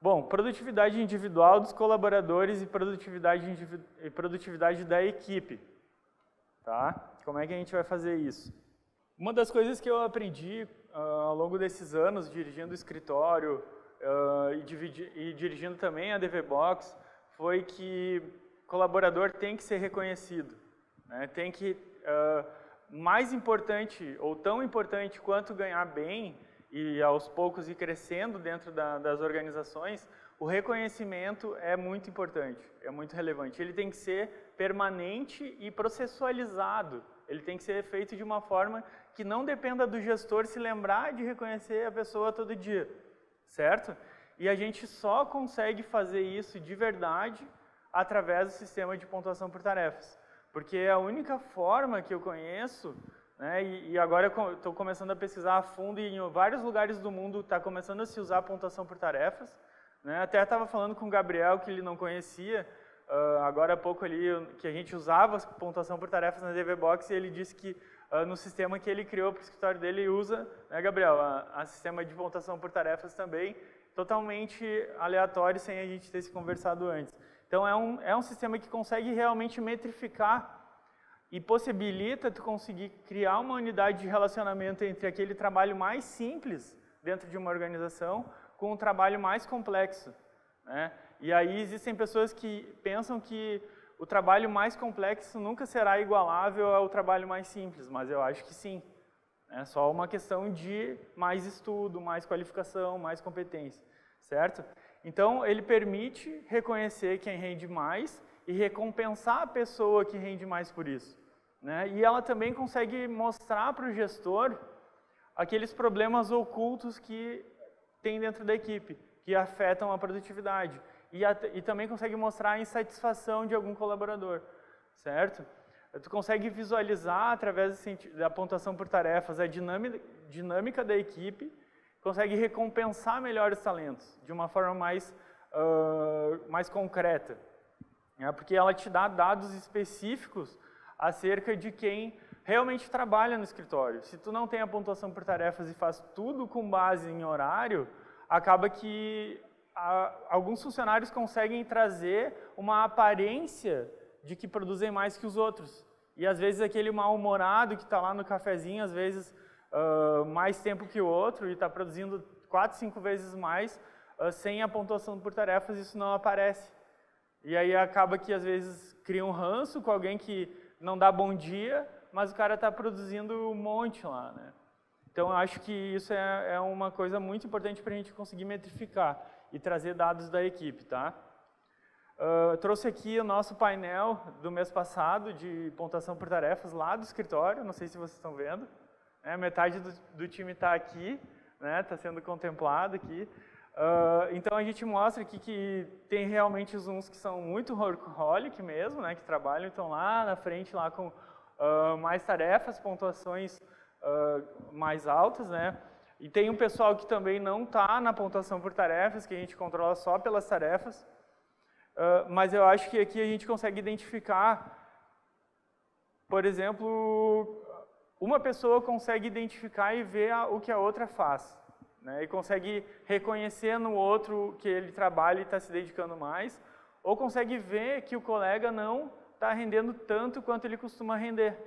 Bom, produtividade individual dos colaboradores e produtividade da equipe. Tá? Como é que a gente vai fazer isso? Uma das coisas que eu aprendi ao longo desses anos, dirigindo o escritório e dirigindo também a DVBox, foi que o colaborador tem que ser reconhecido. Né? Tem que, mais importante, ou tão importante quanto ganhar bem, e aos poucos ir crescendo dentro das organizações, o reconhecimento é muito importante, é muito relevante. Ele tem que ser permanente e processualizado. Ele tem que ser feito de uma forma que não dependa do gestor se lembrar de reconhecer a pessoa todo dia, certo? E a gente só consegue fazer isso de verdade através do sistema de pontuação por tarefas. Porque é a única forma que eu conheço, né, e agora eu estou começando a pesquisar a fundo e em vários lugares do mundo está começando a se usar a pontuação por tarefas. Né? Até estava falando com o Gabriel que ele não conhecia, agora há pouco ali, que a gente usava a pontuação por tarefas na DVBox, e ele disse que no sistema que ele criou para o escritório dele, ele usa, né, Gabriel, a sistema de pontuação por tarefas também, totalmente aleatório, sem a gente ter se conversado antes. Então é um sistema que consegue realmente metrificar e possibilita tu conseguir criar uma unidade de relacionamento entre aquele trabalho mais simples dentro de uma organização com um trabalho mais complexo. Né? E aí existem pessoas que pensam que o trabalho mais complexo nunca será igualável ao trabalho mais simples, mas eu acho que sim. É só uma questão de mais estudo, mais qualificação, mais competência, certo? Então, ele permite reconhecer quem rende mais e recompensar a pessoa que rende mais por isso. Né? E ela também consegue mostrar para o gestor aqueles problemas ocultos que tem dentro da equipe, que afetam a produtividade. E também consegue mostrar a insatisfação de algum colaborador, certo? Tu consegue visualizar, através da pontuação por tarefas, a dinâmica da equipe, consegue recompensar melhor os talentos, de uma forma mais concreta. Né? Porque ela te dá dados específicos acerca de quem realmente trabalha no escritório. Se tu não tem a pontuação por tarefas e faz tudo com base em horário, acaba que alguns funcionários conseguem trazer uma aparência de que produzem mais que os outros. E às vezes aquele mal-humorado que está lá no cafezinho, às vezes mais tempo que o outro, e está produzindo 4, 5 vezes mais, sem a pontuação por tarefas, isso não aparece. E aí acaba que às vezes cria um ranço com alguém que não dá bom dia, mas o cara está produzindo um monte lá, né? Então, eu acho que isso é uma coisa muito importante para a gente conseguir metrificar e trazer dados da equipe, tá? Trouxe aqui o nosso painel do mês passado de pontuação por tarefas lá do escritório, não sei se vocês estão vendo. Metade do time está aqui, né? Está sendo contemplado aqui. Então, a gente mostra aqui que tem realmente uns que são muito workaholic mesmo, né? Que trabalham, então lá na frente, lá com mais tarefas, pontuações mais altas, né? E tem um pessoal que também não está na pontuação por tarefas, que a gente controla só pelas tarefas, mas eu acho que aqui a gente consegue identificar, por exemplo, uma pessoa consegue identificar e ver o que a outra faz, né? E consegue reconhecer no outro que ele trabalha e está se dedicando mais, ou consegue ver que o colega não está rendendo tanto quanto ele costuma render.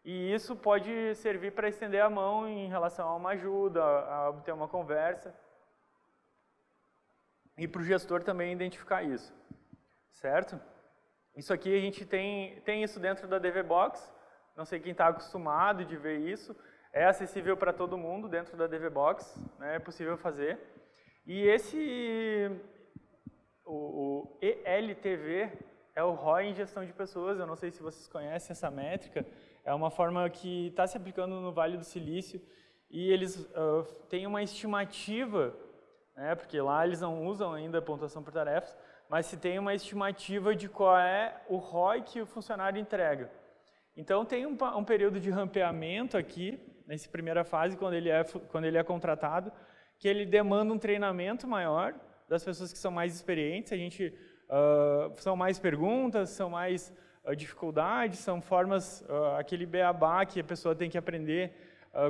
E isso pode servir para estender a mão em relação a uma ajuda, a obter uma conversa. E para o gestor também identificar isso, certo? Isso aqui a gente tem isso dentro da DVBox, não sei quem está acostumado de ver isso, é acessível para todo mundo dentro da DVBox, né? É possível fazer. E o ELTV é o ROI em gestão de pessoas, eu não sei se vocês conhecem essa métrica, é uma forma que está se aplicando no Vale do Silício e eles têm uma estimativa, né, porque lá eles não usam ainda a pontuação por tarefas, mas se tem uma estimativa de qual é o ROI que o funcionário entrega. Então tem um período de rampeamento aqui, nessa primeira fase, quando ele é contratado, que ele demanda um treinamento maior das pessoas que são mais experientes, a gente são mais perguntas, são mais dificuldades, são formas, aquele beabá que a pessoa tem que aprender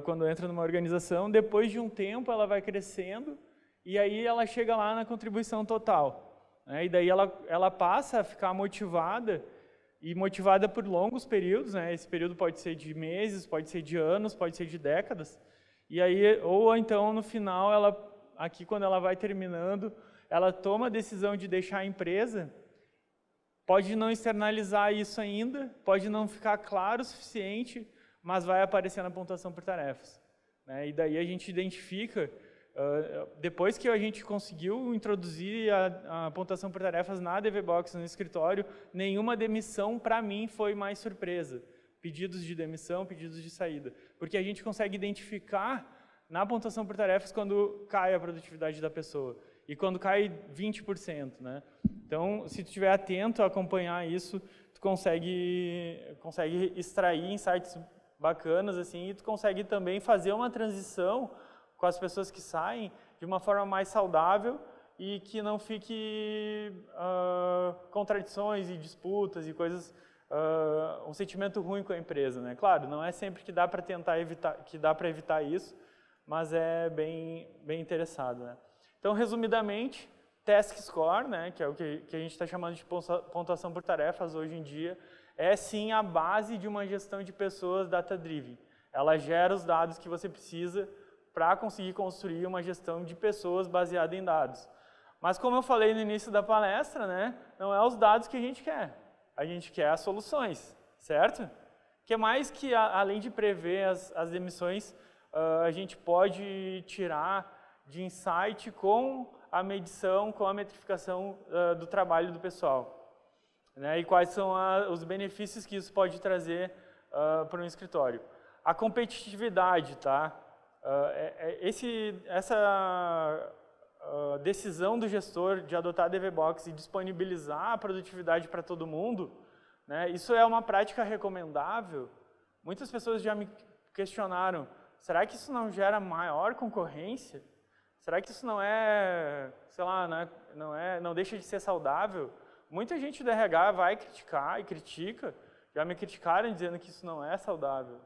quando entra numa organização. Depois de um tempo ela vai crescendo e aí ela chega lá na contribuição total, né? E daí ela passa a ficar motivada, e motivada por longos períodos, né? Esse período pode ser de meses, pode ser de anos, pode ser de décadas, e aí, ou então no final, aqui quando ela vai terminando, ela toma a decisão de deixar a empresa, pode não externalizar isso ainda, pode não ficar claro o suficiente, mas vai aparecer na pontuação por tarefas, né? E daí a gente identifica, depois que a gente conseguiu introduzir a pontuação por tarefas na DVBox no escritório, nenhuma demissão para mim foi mais surpresa. Pedidos de demissão, pedidos de saída. Porque a gente consegue identificar na pontuação por tarefas quando cai a produtividade da pessoa. E quando cai 20%, né? Então, se tu estiver atento a acompanhar isso, tu consegue extrair insights bacanas, assim, e tu consegue também fazer uma transição com as pessoas que saem de uma forma mais saudável e que não fique contradições e disputas e coisas, um sentimento ruim com a empresa, né? Claro, não é sempre que dá para tentar evitar isso, mas é bem interessado, né? Então, resumidamente, Task Score, né, que é o que a gente está chamando de pontuação por tarefas hoje em dia, é sim a base de uma gestão de pessoas data-driven. Ela gera os dados que você precisa para conseguir construir uma gestão de pessoas baseada em dados. Mas como eu falei no início da palestra, né, não é os dados que a gente quer as soluções, certo? Que é mais que, além de prever as demissões, a gente pode tirar de insight com a medição, com a metrificação do trabalho do pessoal, né, e quais são os benefícios que isso pode trazer para um escritório. A competitividade, tá? Essa decisão do gestor de adotar a DVBox e disponibilizar a produtividade para todo mundo, né, isso é uma prática recomendável. Muitas pessoas já me questionaram, será que isso não gera maior concorrência? Será que isso não é, sei lá, não deixa de ser saudável? Muita gente do RH vai criticar e critica, já me criticaram dizendo que isso não é saudável.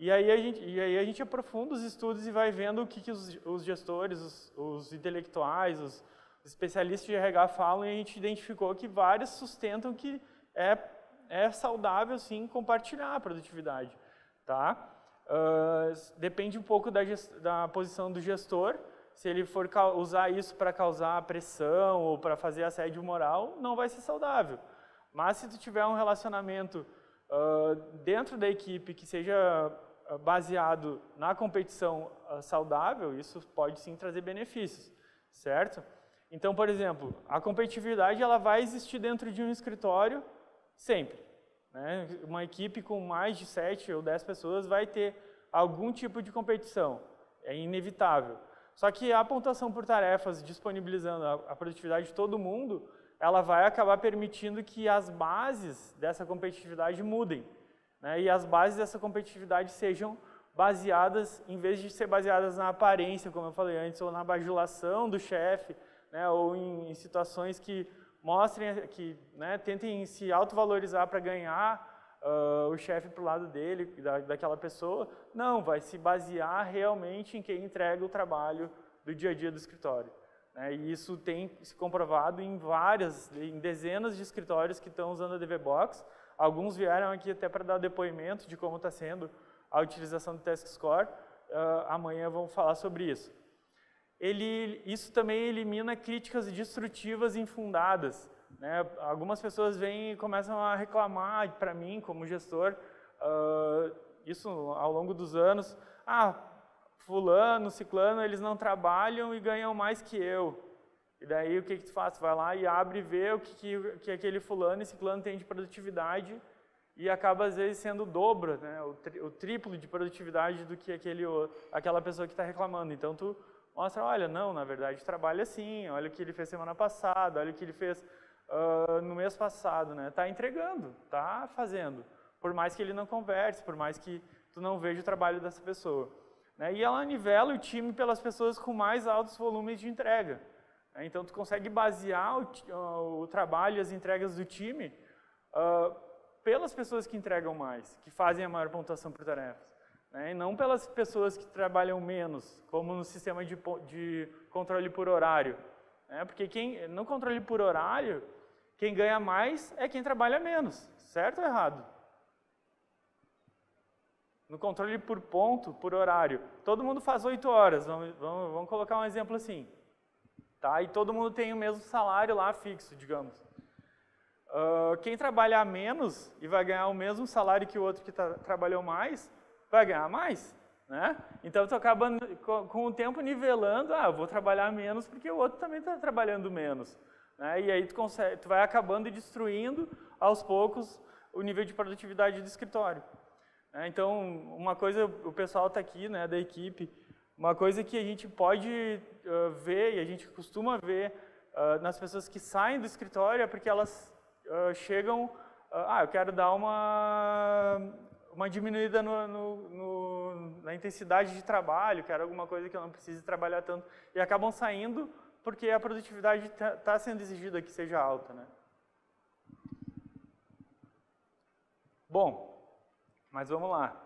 E aí a gente aprofunda os estudos e vai vendo o que os gestores, os intelectuais, os especialistas de RH falam, e a gente identificou que vários sustentam que é saudável, sim, compartilhar a produtividade, tá? Depende um pouco da posição do gestor. Se ele for usar isso para causar pressão ou para fazer assédio moral, não vai ser saudável. Mas se tu tiver um relacionamento dentro da equipe que seja baseado na competição saudável, isso pode sim trazer benefícios, certo? Então, por exemplo, a competitividade ela vai existir dentro de um escritório sempre, né? Uma equipe com mais de 7 ou 10 pessoas vai ter algum tipo de competição, é inevitável. Só que a pontuação por tarefas, disponibilizando a produtividade de todo mundo, ela vai acabar permitindo que as bases dessa competitividade mudem, né? E as bases dessa competitividade sejam baseadas, em vez de ser baseadas na aparência, como eu falei antes, ou na bajulação do chefe, né? Ou em situações que mostrem, né, tentem se autovalorizar para ganhar o chefe para o lado dele, daquela pessoa. Não, vai se basear realmente em quem entrega o trabalho do dia a dia do escritório, né? E isso tem se comprovado em dezenas de escritórios que estão usando a DVBox. Alguns vieram aqui até para dar depoimento de como está sendo a utilização do Task Score. Amanhã vamos falar sobre isso. Isso também elimina críticas destrutivas infundadas, né? Algumas pessoas vêm e começam a reclamar para mim, como gestor, isso ao longo dos anos. Fulano, ciclano, eles não trabalham e ganham mais que eu. E daí o que tu faz? Tu vai lá e abre e vê o que aquele fulano e ciclano tem de produtividade e acaba às vezes sendo o dobro, né? O triplo de produtividade do que aquela pessoa que está reclamando. Então tu mostra, olha, não, na verdade trabalha assim, olha o que ele fez semana passada, olha o que ele fez no mês passado, né? Está entregando, está fazendo, por mais que ele não converse, por mais que tu não veja o trabalho dessa pessoa, né? E ela nivela o time pelas pessoas com mais altos volumes de entrega, né? Então tu consegue basear o trabalho e as entregas do time pelas pessoas que entregam mais, que fazem a maior pontuação por tarefas, né? E não pelas pessoas que trabalham menos, como no sistema de controle por horário? Porque no controle por horário, quem ganha mais é quem trabalha menos, certo ou errado? No controle por ponto, por horário, todo mundo faz 8 horas, vamos colocar um exemplo assim. Tá? E todo mundo tem o mesmo salário lá fixo, digamos. Quem trabalhar menos e vai ganhar o mesmo salário que o outro que trabalhou mais, vai ganhar mais. Né? Então, tu acaba com o tempo nivelando, eu vou trabalhar menos porque o outro também está trabalhando menos. Né? E aí tu vai acabando e destruindo, aos poucos, o nível de produtividade do escritório. Então, uma coisa, o pessoal está aqui, né, da equipe, uma coisa que a gente pode ver, e a gente costuma ver nas pessoas que saem do escritório, é porque elas chegam, eu quero dar uma diminuída na intensidade de trabalho, quero alguma coisa que eu não precise trabalhar tanto, e acabam saindo porque a produtividade está sendo exigida que seja alta. Né? Bom, mas vamos lá.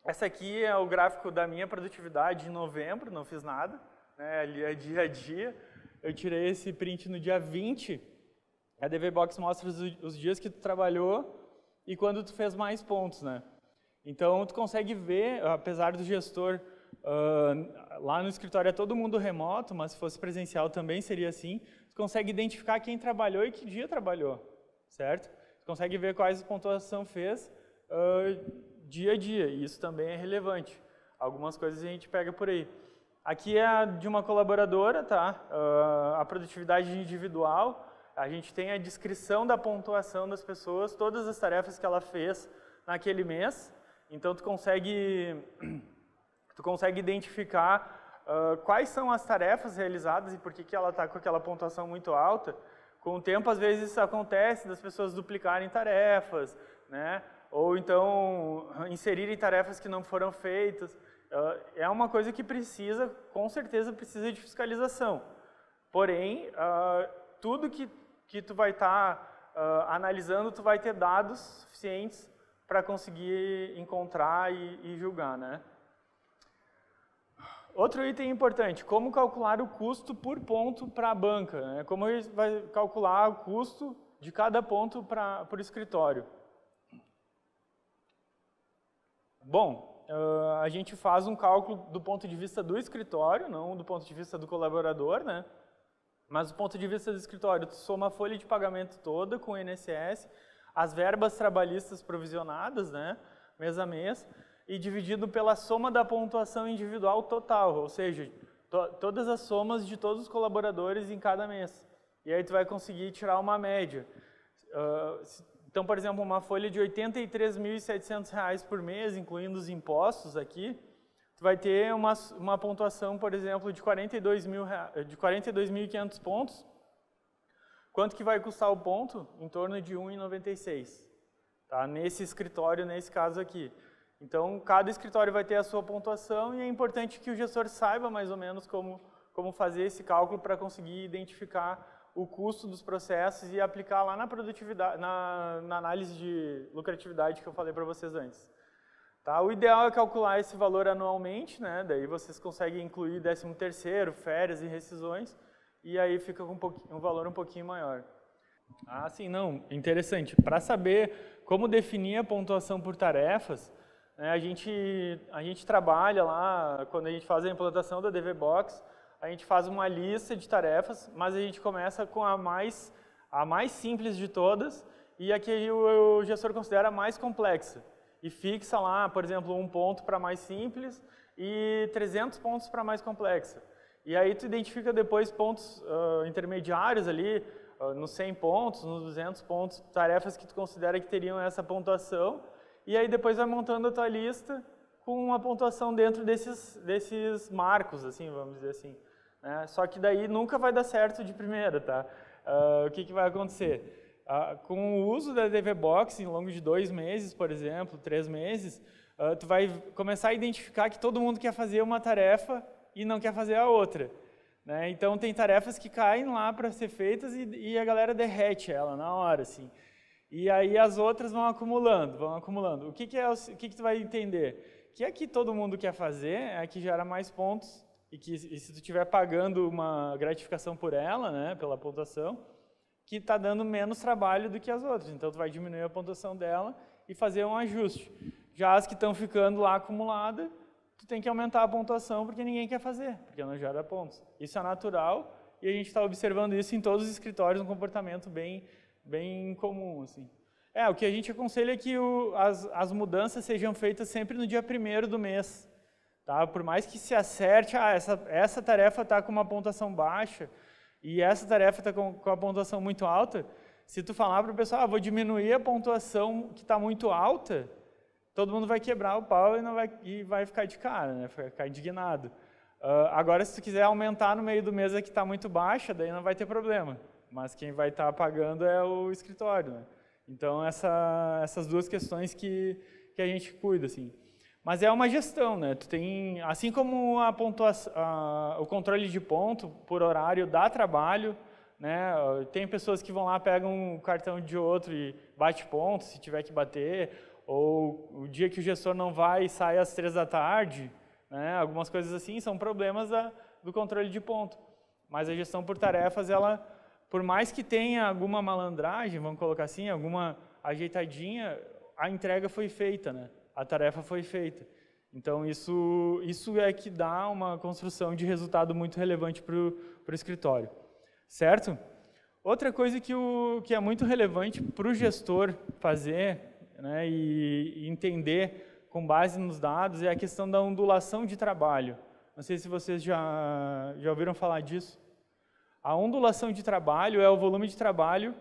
Essa aqui é o gráfico da minha produtividade em novembro, não fiz nada, né, ali é dia a dia. Eu tirei esse print no dia 20, a DVBox mostra os dias que tu trabalhou e quando tu fez mais pontos. Né? Então, tu consegue ver, apesar do gestor, lá no escritório é todo mundo remoto, mas se fosse presencial também seria assim, tu consegue identificar quem trabalhou e que dia trabalhou, certo? Tu consegue ver quais pontuação fez, dia a dia, e isso também é relevante. Algumas coisas a gente pega por aí. Aqui é a de uma colaboradora, tá? A produtividade individual, a gente tem a descrição da pontuação das pessoas, todas as tarefas que ela fez naquele mês, então tu consegue identificar quais são as tarefas realizadas e por que ela está com aquela pontuação muito alta. Com o tempo, às vezes, isso acontece das pessoas duplicarem tarefas, né? Ou então inserirem tarefas que não foram feitas. É uma coisa que precisa, com certeza, precisa de fiscalização. Porém, tudo que tu vai estar analisando, tu vai ter dados suficientes para conseguir encontrar e julgar. Né? Outro item importante, como calcular o custo por ponto para a banca. Né? Como a gente vai calcular o custo de cada ponto para o escritório. Bom, a gente faz um cálculo do ponto de vista do escritório, não do ponto de vista do colaborador, né? Mas do ponto de vista do escritório, tu soma a folha de pagamento toda com o INSS, as verbas trabalhistas provisionadas, né, mês a mês, e dividido pela soma da pontuação individual total, ou seja, todas as somas de todos os colaboradores em cada mês. E aí tu vai conseguir tirar uma média. Então, por exemplo, uma folha de R$ 83.700 por mês, incluindo os impostos aqui, tu vai ter uma pontuação, por exemplo, de 42.500 pontos. Quanto que vai custar o ponto? Em torno de R$ 1,96. Tá? Nesse escritório, nesse caso aqui. Então, cada escritório vai ter a sua pontuação e é importante que o gestor saiba mais ou menos como fazer esse cálculo para conseguir identificar o custo dos processos e aplicar lá na produtividade, na análise de lucratividade que eu falei para vocês antes. Tá? O ideal é calcular esse valor anualmente, né? Daí vocês conseguem incluir 13º, férias e rescisões, e aí fica com um valor um pouquinho maior. Sim, não, interessante. Para saber como definir a pontuação por tarefas, né, a gente trabalha lá, quando a gente faz a implantação da DVBox, a gente faz uma lista de tarefas, mas a gente começa com a mais simples de todas e a que o gestor considera a mais complexa. E fixa lá, por exemplo, 1 ponto para mais simples e 300 pontos para mais complexa. E aí tu identifica depois pontos intermediários ali, nos 100 pontos, nos 200 pontos, tarefas que tu considera que teriam essa pontuação, e aí depois vai montando a tua lista com uma pontuação dentro desses marcos, assim, vamos dizer assim. Né? Só que daí nunca vai dar certo de primeira, tá? O que vai acontecer? Com o uso da DVBox, ao longo de 2 meses, por exemplo, 3 meses, tu vai começar a identificar que todo mundo quer fazer uma tarefa e não quer fazer a outra. Né? Então, tem tarefas que caem lá para ser feitas e a galera derrete ela na hora, assim. E aí as outras vão acumulando. O que tu vai entender? Que a que todo mundo quer fazer é a que gera mais pontos e se tu estiver pagando uma gratificação por ela, né, pela pontuação, que está dando menos trabalho do que as outras. Então, tu vai diminuir a pontuação dela e fazer um ajuste. Já as que estão ficando lá acumuladas, tu tem que aumentar a pontuação porque ninguém quer fazer, porque não gera pontos. Isso é natural e a gente está observando isso em todos os escritórios, um comportamento bem comum, assim. O que a gente aconselha é que as mudanças sejam feitas sempre no dia 1º do mês. Tá? Por mais que se acerte, essa tarefa está com uma pontuação baixa e essa tarefa está com a pontuação muito alta, se tu falar para o pessoal, vou diminuir a pontuação que está muito alta, todo mundo vai quebrar o pau e vai ficar de cara, né? Vai ficar indignado. Agora, se tu quiser aumentar no meio do mês a que está muito baixa, daí não vai ter problema. Mas quem vai estar pagando é o escritório, né? Então, essas duas questões que a gente cuida, assim. Mas é uma gestão, né? Tu tem, assim como a pontuação, o controle de ponto por horário dá trabalho, né? Tem pessoas que vão lá, pegam um cartão de outro e bate ponto, se tiver que bater, ou o dia que o gestor não vai e sai às 3 da tarde, né? Algumas coisas assim são problemas do controle de ponto. Mas a gestão por tarefas, ela, por mais que tenha alguma malandragem, vamos colocar assim, alguma ajeitadinha, a entrega foi feita, né? A tarefa foi feita. Então, isso é que dá uma construção de resultado muito relevante para o escritório. Certo? Outra coisa que é muito relevante para o gestor fazer, né, e entender com base nos dados é a questão da ondulação de trabalho. Não sei se vocês já ouviram falar disso. A ondulação de trabalho é o volume de trabalho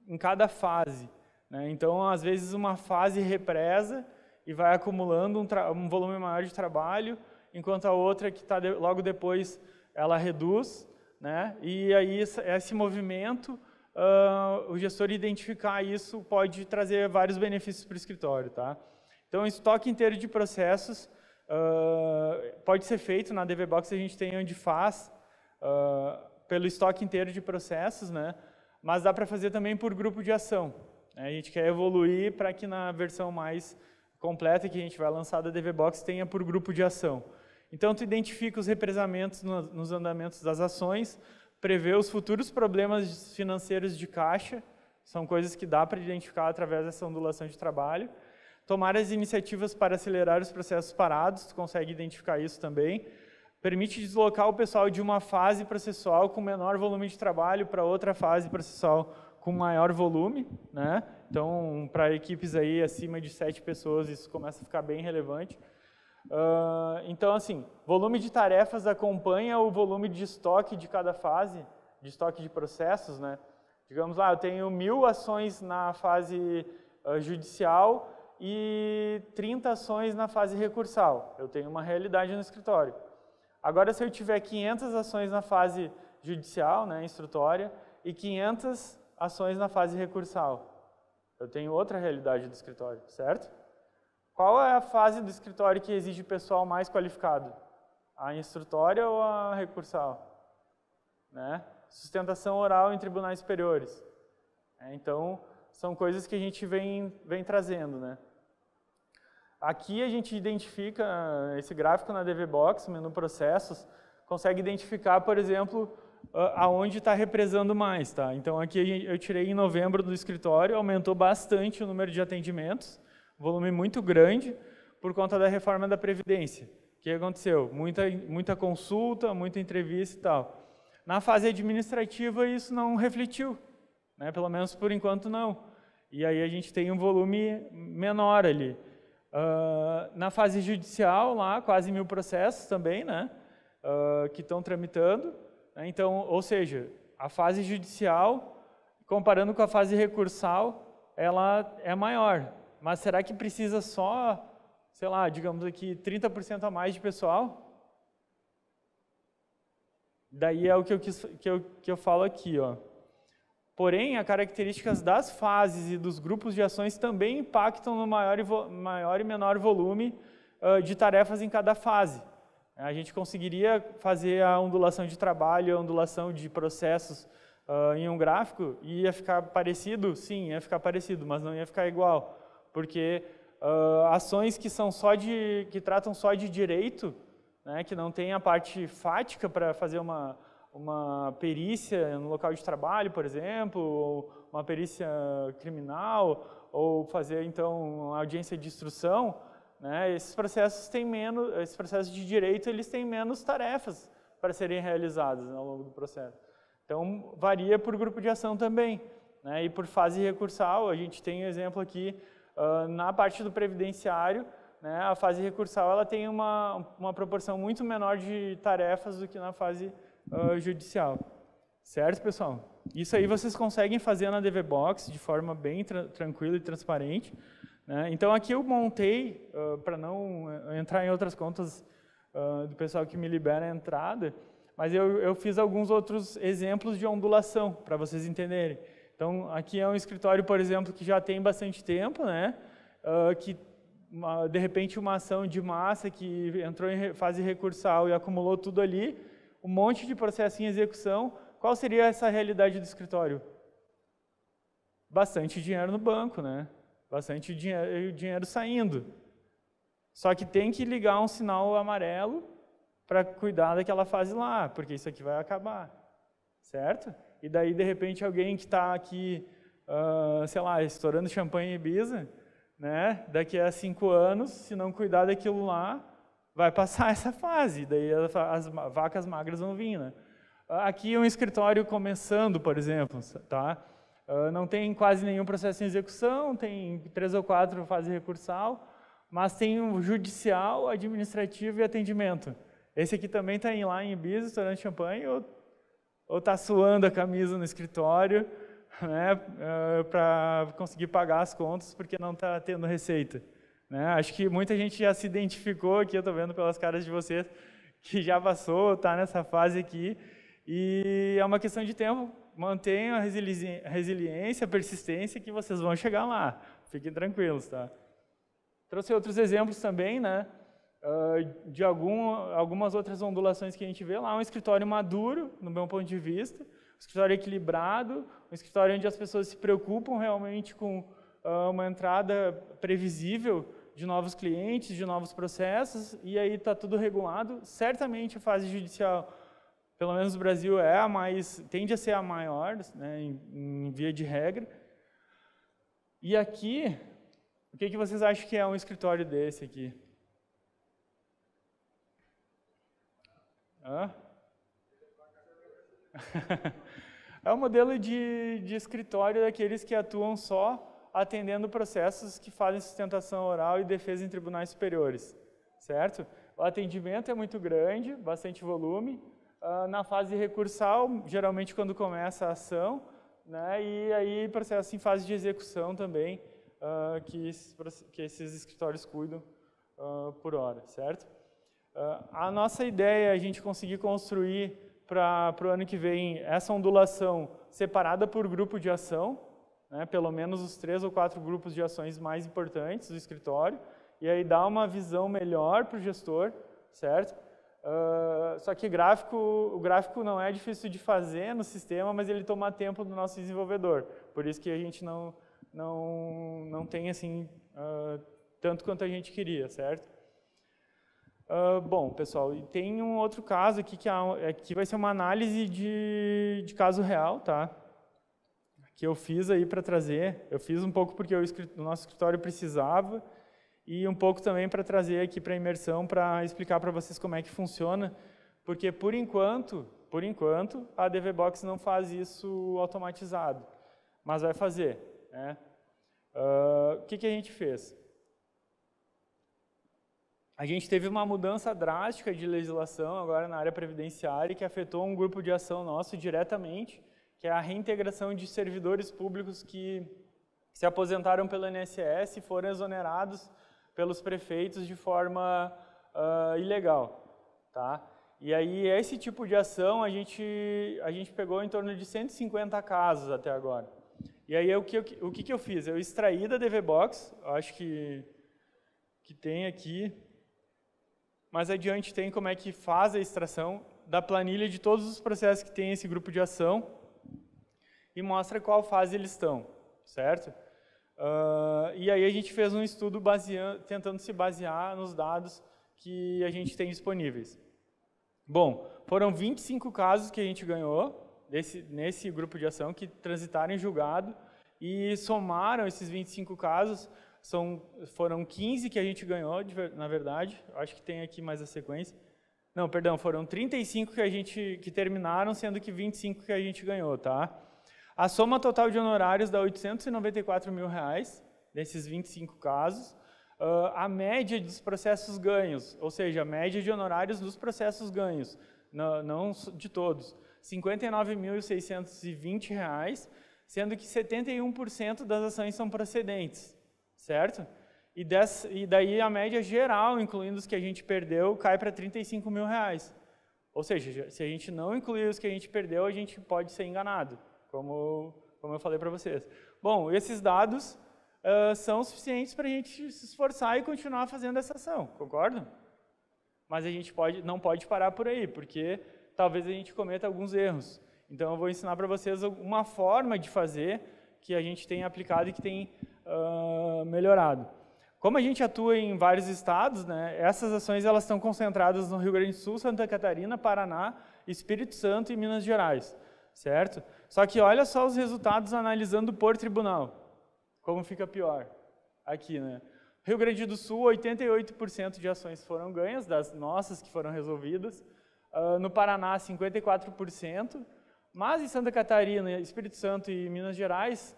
em cada fase, né? Então, às vezes, uma fase represa e vai acumulando um volume maior de trabalho, enquanto a outra, que está logo depois, ela reduz, né? E aí, esse movimento, o gestor identificar isso pode trazer vários benefícios para o escritório. Tá? Então, o estoque inteiro de processos pode ser feito, na DVBox a gente tem onde faz, pelo estoque inteiro de processos, né? Mas dá para fazer também por grupo de ação. A gente quer evoluir para que na versão mais completa que a gente vai lançar da DVBox tenha por grupo de ação. Então, tu identifica os represamentos nos andamentos das ações, prevê os futuros problemas financeiros de caixa, são coisas que dá para identificar através dessa ondulação de trabalho. Tomar as iniciativas para acelerar os processos parados, tu consegue identificar isso também. Permite deslocar o pessoal de uma fase processual com menor volume de trabalho para outra fase processual com maior volume, né? Então, para equipes aí acima de 7 pessoas, isso começa a ficar bem relevante. Então, assim, volume de tarefas acompanha o volume de estoque de cada fase, de estoque de processos, né? Digamos lá, eu tenho 1000 ações na fase judicial e 30 ações na fase recursal. Eu tenho uma realidade no escritório. Agora, se eu tiver 500 ações na fase judicial, né, instrutória, e 500 ações na fase recursal, eu tenho outra realidade do escritório, certo? Qual é a fase do escritório que exige pessoal mais qualificado? A instrutória ou a recursal? Né? Sustentação oral em tribunais superiores. Então, são coisas que a gente vem trazendo, né? Aqui a gente identifica, esse gráfico na DVBox, menu processos, consegue identificar, por exemplo, aonde está represando mais. Tá? Então aqui eu tirei em novembro do escritório, aumentou bastante o número de atendimentos, volume muito grande, por conta da reforma da Previdência. O que aconteceu? Muita consulta, muita entrevista e tal. Na fase administrativa isso não refletiu, né? Pelo menos por enquanto não. E aí a gente tem um volume menor ali. Na fase judicial, lá, quase 1000 processos também, né, que estão tramitando. Né, então, ou seja, a fase judicial, comparando com a fase recursal, ela é maior. Mas será que precisa só, sei lá, digamos aqui, 30% a mais de pessoal? Daí é o que eu falo aqui, ó. Porém, as características das fases e dos grupos de ações também impactam no maior e menor volume de tarefas em cada fase. A gente conseguiria fazer a ondulação de trabalho, a ondulação de processos em um gráfico e ia ficar parecido? Sim, ia ficar parecido, mas não ia ficar igual. Porque ações que tratam só de direito, né, que não tem a parte fática para fazer uma perícia no local de trabalho, por exemplo, ou uma perícia criminal, ou fazer, então, uma audiência de instrução, né, esses processos de direito, eles têm menos tarefas para serem realizadas ao longo do processo. Então, varia por grupo de ação também, né, e por fase recursal. A gente tem um exemplo aqui, na parte do previdenciário, né, a fase recursal ela tem uma proporção muito menor de tarefas do que na fase judicial. Certo, pessoal? Isso aí vocês conseguem fazer na DVBox de forma bem tranquila e transparente, né? Então aqui eu montei, para não entrar em outras contas do pessoal que me libera a entrada, mas eu fiz alguns outros exemplos de ondulação, para vocês entenderem. Então aqui é um escritório, por exemplo, que já tem bastante tempo, né? Que de repente uma ação de massa que entrou em fase recursal e acumulou tudo ali, um monte de processo em execução. Qual seria essa realidade do escritório? Bastante dinheiro no banco, né? Bastante dinheiro saindo. Só que tem que ligar um sinal amarelo para cuidar daquela fase lá, porque isso aqui vai acabar, certo? E daí, de repente, alguém que está aqui, sei lá, estourando champanhe em Ibiza, né? Daqui a 5 anos, se não cuidar daquilo lá, vai passar essa fase, daí as vacas magras vão vir, né? Aqui um escritório começando, por exemplo, tá? Não tem quase nenhum processo em execução, tem 3 ou 4 fase recursal, mas tem um judicial, administrativo e atendimento. Esse aqui também está lá em Ibiza, estourando champanhe, ou está suando a camisa no escritório, né, para conseguir pagar as contas, porque não está tendo receita. Né? Acho que muita gente já se identificou aqui, eu estou vendo pelas caras de vocês, que já passou, está nessa fase aqui, e é uma questão de tempo. Mantenham a resiliência, a persistência, que vocês vão chegar lá. Fiquem tranquilos, tá? Trouxe outros exemplos também, né? De algumas outras ondulações que a gente vê lá. Um escritório maduro, no meu ponto de vista, um escritório equilibrado, um escritório onde as pessoas se preocupam realmente com uma entrada previsível de novos clientes, de novos processos, e aí está tudo regulado. Certamente a fase judicial, pelo menos no Brasil, tende a ser a maior, né, em via de regra. E aqui, o que vocês acham que é um escritório desse aqui? É um modelo de escritório daqueles que atuam só atendendo processos que fazem sustentação oral e defesa em tribunais superiores, certo? O atendimento é muito grande, bastante volume. Na fase recursal, geralmente quando começa a ação, né, e aí processo em fase de execução também, que esses escritórios cuidam por hora, certo? A nossa ideia é a gente conseguir construir para o ano que vem essa ondulação separada por grupo de ação, né, pelo menos os 3 ou 4 grupos de ações mais importantes do escritório, e aí dar uma visão melhor para o gestor, certo? Só que o gráfico não é difícil de fazer no sistema, mas ele toma tempo do nosso desenvolvedor, por isso que a gente não tem assim, tanto quanto a gente queria, certo? Bom, pessoal, e tem um outro caso aqui que vai ser uma análise de caso real, tá? Que eu fiz aí para trazer. Eu fiz um pouco porque o nosso escritório precisava e um pouco também para trazer aqui para a imersão, para explicar para vocês como é que funciona, porque por enquanto, a DVBox não faz isso automatizado, mas vai fazer, né? O que a gente fez? A gente teve uma mudança drástica de legislação agora na área previdenciária que afetou um grupo de ação nosso diretamente, que é a reintegração de servidores públicos que se aposentaram pelo INSS e foram exonerados pelos prefeitos de forma ilegal, tá? E aí esse tipo de ação a gente pegou em torno de 150 casos até agora. E aí o que eu fiz? Eu extraí da DVBox, acho que tem aqui, mais adiante tem como é que faz a extração da planilha de todos os processos que tem esse grupo de ação e mostra qual fase eles estão, certo? E aí a gente fez um estudo tentando se basear nos dados que a gente tem disponíveis. Bom, foram 25 casos que a gente ganhou nesse grupo de ação que transitaram em julgado e somaram esses 25 casos, foram 15 que a gente ganhou, na verdade, acho que tem aqui mais a sequência. Não, perdão, foram 35 que terminaram, sendo que 25 que a gente ganhou, tá? A soma total de honorários dá R$ 894 mil, desses 25 casos. A média dos processos ganhos, ou seja, a média de honorários dos processos ganhos, não de todos, R$ 59.620, sendo que 71% das ações são procedentes, certo? E daí a média geral, incluindo os que a gente perdeu, cai para R$ 35 mil. Ou seja, se a gente não incluir os que a gente perdeu, a gente pode ser enganado, como eu falei para vocês. Bom, esses dados são suficientes para a gente se esforçar e continuar fazendo essa ação, concordam? Mas a gente não pode parar por aí, porque talvez a gente cometa alguns erros. Então eu vou ensinar para vocês uma forma de fazer que a gente tem aplicado e que tem melhorado. Como a gente atua em vários estados, né, essas ações elas estão concentradas no Rio Grande do Sul, Santa Catarina, Paraná, Espírito Santo e Minas Gerais, certo? Só que olha só os resultados analisando por tribunal, como fica pior aqui, né? Rio Grande do Sul, 88% de ações foram ganhas, das nossas que foram resolvidas. No Paraná, 54%, mas em Santa Catarina, Espírito Santo e Minas Gerais,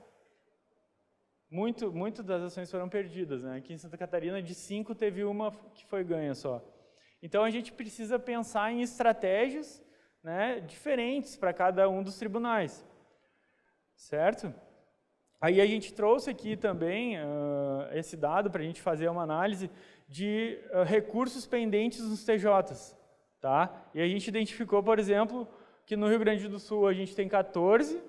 muito das ações foram perdidas, né? Aqui em Santa Catarina, de 5, teve uma que foi ganha só. Então, a gente precisa pensar em estratégias, né, diferentes para cada um dos tribunais, certo? Aí a gente trouxe aqui também esse dado para a gente fazer uma análise de recursos pendentes nos TJs, tá? E a gente identificou, por exemplo, que no Rio Grande do Sul a gente tem 14,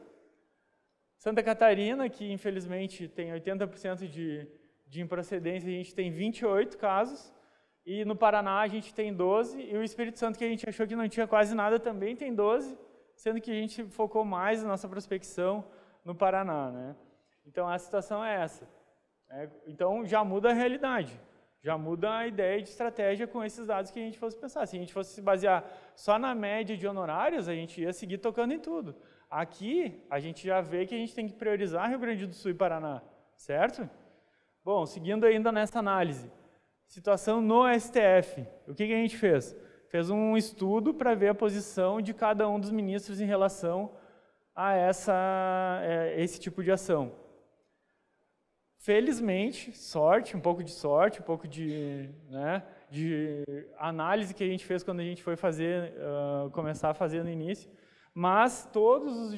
Santa Catarina, que infelizmente tem 80% de improcedência, a gente tem 28 casos, e no Paraná a gente tem 12, e o Espírito Santo, que a gente achou que não tinha quase nada, também tem 12, sendo que a gente focou mais na nossa prospecção no Paraná, né? Então a situação é essa. Então já muda a realidade, já muda a ideia de estratégia com esses dados que a gente fosse pensar. Se a gente fosse se basear só na média de honorários, a gente ia seguir tocando em tudo. Aqui, a gente já vê que a gente tem que priorizar Rio Grande do Sul e Paraná, certo? Bom, seguindo ainda nessa análise, situação no STF, o que a gente fez? Fez um estudo para ver a posição de cada um dos ministros em relação a esse tipo de ação. Felizmente, um pouco de análise que a gente fez quando a gente foi começar a fazer no início, mas todos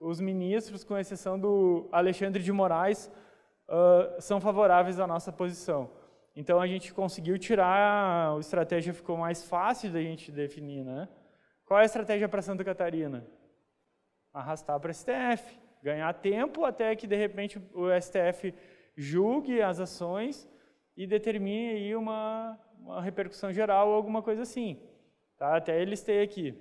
os ministros, com exceção do Alexandre de Moraes, são favoráveis à nossa posição. Então a gente conseguiu tirar, a estratégia ficou mais fácil da gente definir, né? Qual é a estratégia para Santa Catarina? Arrastar para o STF, ganhar tempo até que de repente o STF julgue as ações e determine aí uma repercussão geral ou alguma coisa assim, tá? Até eles terem aqui.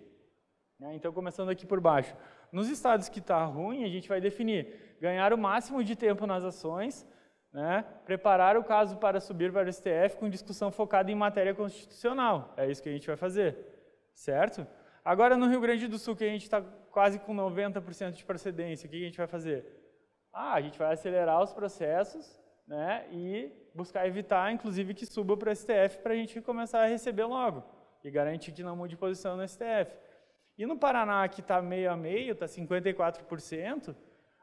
Então, começando aqui por baixo. Nos estados que está ruim, a gente vai definir ganhar o máximo de tempo nas ações, né? Preparar o caso para subir para o STF com discussão focada em matéria constitucional. É isso que a gente vai fazer, certo? Agora, no Rio Grande do Sul, que a gente está quase com 90% de procedência, o que a gente vai fazer? A gente vai acelerar os processos, né? E buscar evitar, inclusive, que suba para o STF para a gente começar a receber logo e garantir que não mude posição no STF. E no Paraná, que está meio a meio, está 54%,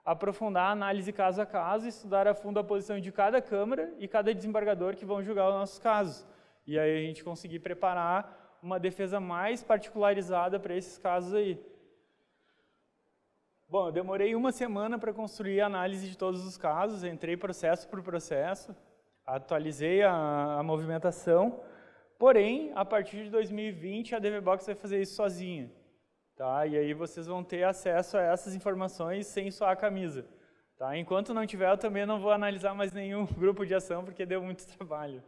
aprofundar a análise caso a caso e estudar a fundo a posição de cada Câmara e cada desembargador que vão julgar os nossos casos. E aí a gente conseguir preparar uma defesa mais particularizada para esses casos aí. Bom, eu demorei uma semana para construir a análise de todos os casos, entrei processo por processo, atualizei a movimentação, porém, a partir de 2020, a DVBox vai fazer isso sozinha. Tá? E aí vocês vão ter acesso a essas informações sem suar a camisa. Tá? Enquanto não tiver, eu também não vou analisar mais nenhum grupo de ação, porque deu muito trabalho.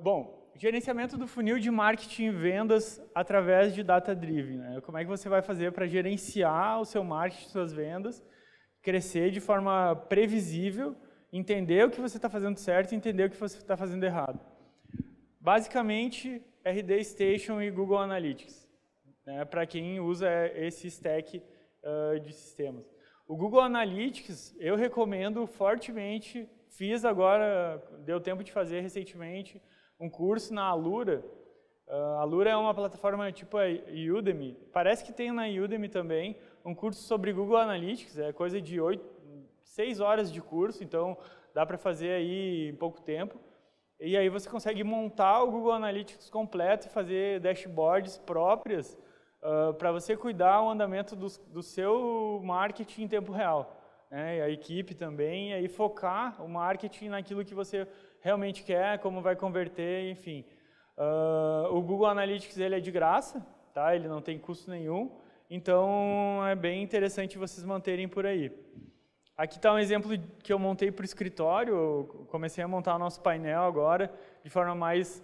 Bom, gerenciamento do funil de marketing e vendas através de data-driven. Né? Como é que você vai fazer para gerenciar o seu marketing, suas vendas, crescer de forma previsível, entender o que você está fazendo certo e entender o que você está fazendo errado. Basicamente, RD Station e Google Analytics, né, para quem usa esse stack de sistemas. O Google Analytics, eu recomendo fortemente, fiz agora, deu tempo de fazer recentemente, um curso na Alura. A Alura é uma plataforma tipo a Udemy, parece que tem na Udemy também, um curso sobre Google Analytics, é coisa de 6 horas de curso, então dá para fazer aí em pouco tempo. E aí você consegue montar o Google Analytics completo e fazer dashboards próprias para você cuidar o andamento do seu marketing em tempo real. Né? E a equipe também, e aí focar o marketing naquilo que você realmente quer, como vai converter, enfim. O Google Analytics ele é de graça, tá? Ele não tem custo nenhum, então é bem interessante vocês manterem por aí. Aqui está um exemplo que eu montei para o escritório, eu comecei a montar o nosso painel agora, de forma mais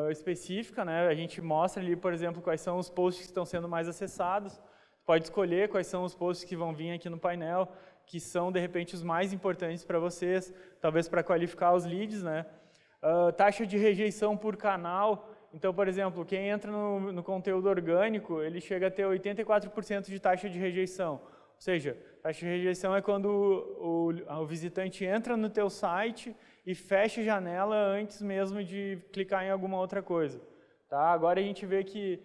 específica, né? A gente mostra ali, por exemplo, quais são os posts que estão sendo mais acessados, pode escolher quais são os posts que vão vir aqui no painel, que são, de repente, os mais importantes para vocês, talvez para qualificar os leads, né? Taxa de rejeição por canal, então, por exemplo, quem entra no conteúdo orgânico, ele chega a ter 84% de taxa de rejeição. Ou seja, taxa de rejeição é quando o visitante entra no teu site e fecha a janela antes mesmo de clicar em alguma outra coisa. Tá? Agora a gente vê que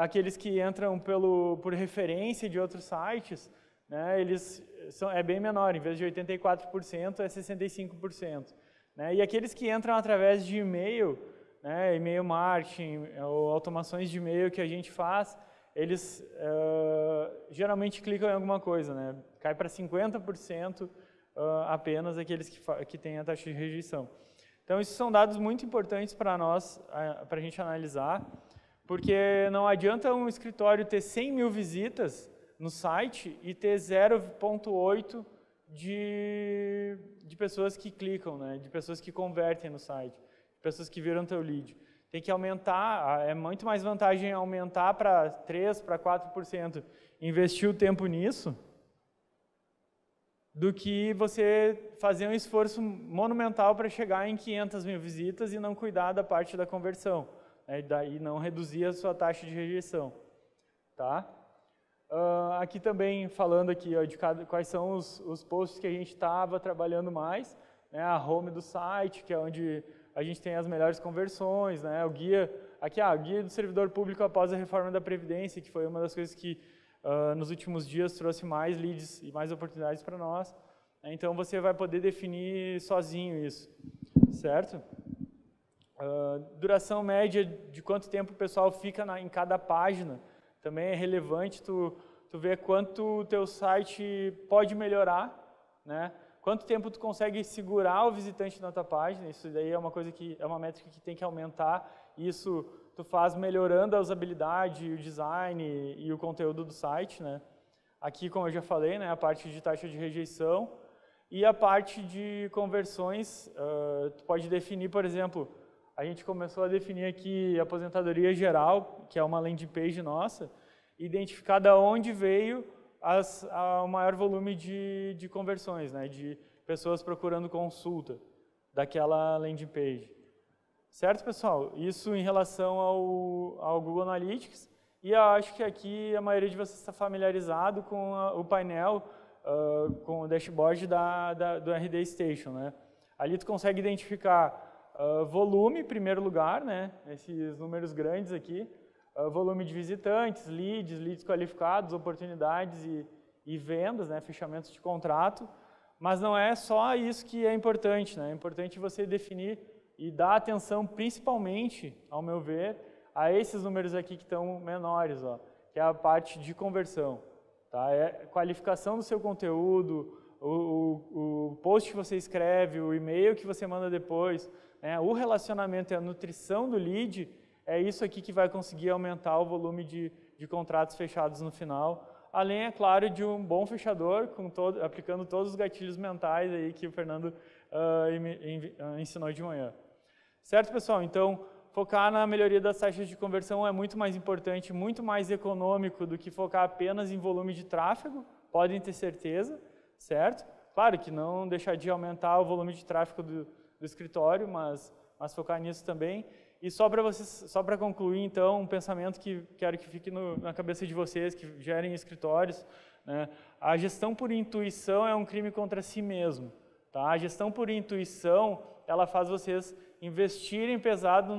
aqueles que entram por referência de outros sites, né, é bem menor, em vez de 84% é 65%. Né? E aqueles que entram através de e-mail, né, e-mail marketing ou automações de e-mail que a gente faz, eles geralmente clicam em alguma coisa, né? Cai para 50% apenas aqueles que têm a taxa de rejeição. Então, esses são dados muito importantes para nós, para a gente analisar, porque não adianta um escritório ter 100 mil visitas no site e ter 0,8 de pessoas que clicam, né? De pessoas que convertem no site, de pessoas que viram teu lead. Tem que aumentar, é muito mais vantagem aumentar para 3%, para 4%, investir o tempo nisso, do que você fazer um esforço monumental para chegar em 500 mil visitas e não cuidar da parte da conversão, né, e não reduzir a sua taxa de rejeição. Tá? Aqui também falando aqui, ó, quais são os posts que a gente estava trabalhando mais, né, a home do site, que é onde a gente tem as melhores conversões, né, o guia, aqui o guia do servidor público após a reforma da Previdência, que foi uma das coisas que nos últimos dias trouxe mais leads e mais oportunidades para nós. Então você vai poder definir sozinho isso, certo? Duração média de quanto tempo o pessoal fica em cada página também é relevante, tu ver quanto o teu site pode melhorar, né? Quanto tempo tu consegue segurar o visitante na tua página, isso daí é uma coisa é uma métrica que tem que aumentar, isso tu faz melhorando a usabilidade, o design e o conteúdo do site, né? Aqui, como eu já falei, né, a parte de taxa de rejeição e a parte de conversões, tu pode definir, por exemplo, a gente começou a definir aqui a aposentadoria geral, que é uma landing page nossa, identificar de onde veio o maior volume de conversões, né, de pessoas procurando consulta daquela landing page. Certo, pessoal? Isso em relação ao Google Analytics. E eu acho que aqui a maioria de vocês está familiarizado com o painel, com o dashboard do RD Station, né? Ali tu consegue identificar volume, em primeiro lugar, né? Esses números grandes aqui. Volume de visitantes, leads qualificados, oportunidades e vendas, né? Fechamentos de contrato. Mas não é só isso que é importante, né? É importante você definir e dar atenção principalmente, ao meu ver, a esses números aqui que estão menores, ó, que é a parte de conversão. Tá? É qualificação do seu conteúdo, o post que você escreve, o e-mail que você manda depois, né? O relacionamento e a nutrição do lead, é isso aqui que vai conseguir aumentar o volume de contratos fechados no final. Além, é claro, de um bom fechador, aplicando todos os gatilhos mentais aí que o Fernando ensinou de manhã. Certo, pessoal? Então, focar na melhoria das taxas de conversão é muito mais importante, muito mais econômico do que focar apenas em volume de tráfego, podem ter certeza, certo? Claro que não deixar de aumentar o volume de tráfego do escritório, mas focar nisso também. E só para concluir, então, um pensamento que quero que fique na cabeça de vocês, que gerem escritórios, né? A gestão por intuição é um crime contra si mesmo. Tá? A gestão por intuição, ela faz vocês investirem pesado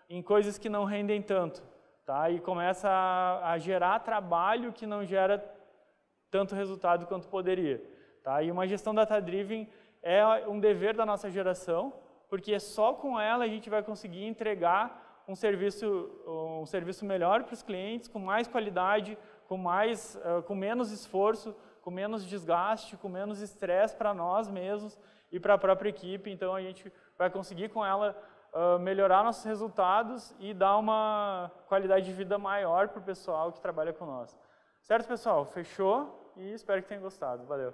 em coisas que não rendem tanto. Tá? E começa a gerar trabalho que não gera tanto resultado quanto poderia. Tá? E uma gestão data-driven é um dever da nossa geração, porque só com ela a gente vai conseguir entregar um serviço melhor para os clientes, com mais qualidade, com menos esforço, com menos desgaste, com menos estresse para nós mesmos e para a própria equipe. Então a gente vai conseguir com ela melhorar nossos resultados e dar uma qualidade de vida maior para o pessoal que trabalha com nós. Certo, pessoal? Fechou? E espero que tenham gostado. Valeu!